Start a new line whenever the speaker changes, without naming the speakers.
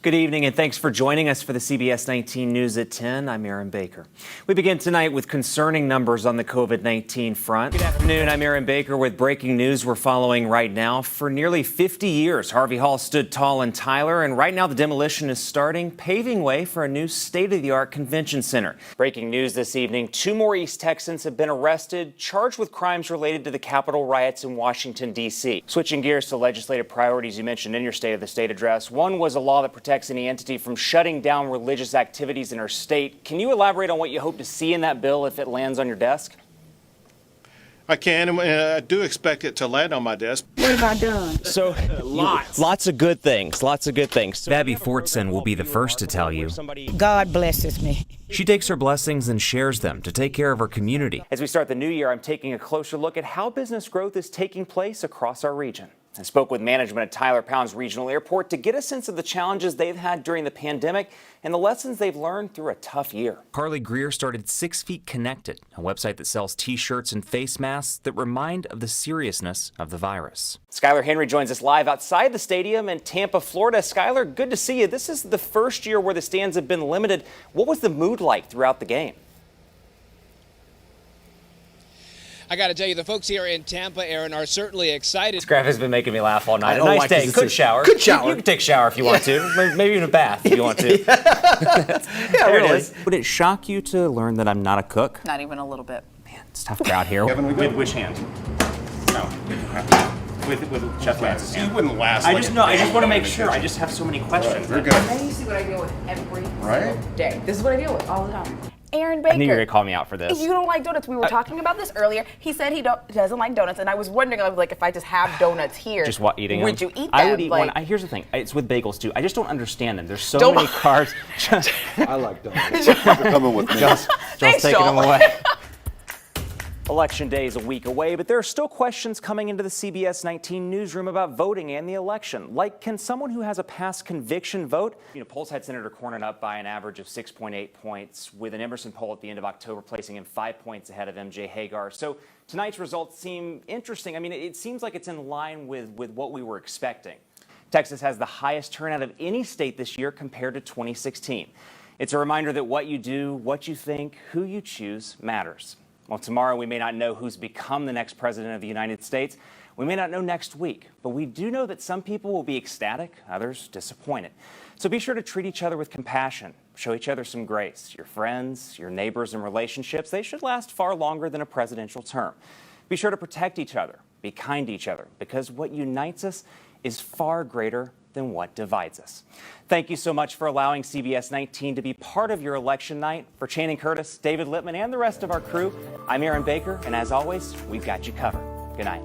Good evening and thanks for joining us for the CBS 19 News at 10. I'm Aaron Baker. We begin tonight with concerning numbers on the COVID-19 front. Good afternoon, I'm Aaron Baker with breaking news we're following right now. For nearly 50 years, Harvey Hall stood tall in Tyler, and right now the demolition is starting, paving way for a new state-of-the-art convention center. Breaking news this evening, 2 more East Texans have been arrested, charged with crimes related to the Capitol riots in Washington, D.C. Switching gears to legislative priorities you mentioned in your State of the State address, one was a law that protects any entity from shutting down religious activities in our state. Can you elaborate on what you hope to see in that bill if it lands on your desk?
I can, and I do expect it to land on my desk.
What have I done?
So, lots of good things, lots of good things.
Abby Fortson will be the first to tell you.
God blesses me.
She takes her blessings and shares them to take care of her community.
As we start the new year, I'm taking a closer look at how business growth is taking place across our region. I spoke with management at Tyler Pounds Regional Airport to get a sense of the challenges they've had during the pandemic and the lessons they've learned through a tough year.
Carly Greer started 6 Feet Connected, a website that sells t-shirts and face masks that remind of the seriousness of the virus.
Skylar Henry joins us live outside the stadium in Tampa, Florida. Skylar, good to see you. This is the first year where the stands have been limited. What was the mood like throughout the game?
I got to tell you, the folks here in Tampa, Aaron, are certainly excited.
This graph has been making me laugh all night. A nice day. Good shower.
Good shower.
You can take a shower if you want to. Maybe even a bath if you want to.
Yeah,
There
really.
it is. Would it shock you to learn that I'm not a cook?
Not even a little bit.
Man, it's a tough crowd here.
With which hand? No. With Chef Lance's hand.
You wouldn't last.
I just want to make sure. I just have so many questions.
We're good.
And then you see what I deal with every single day. This is what I deal with all the time. Aaron
I knew you were
Baker.
going to call me out for this.
You don't like donuts. We were talking about this earlier. He said he doesn't like donuts, and I was wondering, like, if I just have donuts here,
Just what, eating
would
them?
you eat them?
I would eat
like,
one. Here's the thing. It's with bagels, too. I just don't understand them. There's so
Don't-
many carbs.
I like donuts. You're coming with me.
Just
Thanks,
taking
Joel.
them away. Election day is a week away, but there are still questions coming into the CBS 19 newsroom about voting and the election. Like, can someone who has a past conviction vote? Polls had Senator Cornyn up by an average of 6.8 points, with an Emerson poll at the end of October placing him 5 points ahead of MJ Hagar. So tonight's results seem interesting. I mean, it seems like it's in line with what we were expecting. Texas has the highest turnout of any state this year compared to 2016. It's a reminder that what you do, what you think, who you choose matters. Well, tomorrow we may not know who's become the next president of the United States. We may not know next week, but we do know that some people will be ecstatic, others disappointed. So be sure to treat each other with compassion, show each other some grace. Your friends, your neighbors, and relationships, they should last far longer than a presidential term. Be sure to protect each other, be kind to each other, because what unites us is far greater than what divides us. Thank you so much for allowing CBS 19 to be part of your election night. For Channing Curtis, David Lippman, and the rest of our crew, I'm Aaron Baker, and as always, we've got you covered. Good night.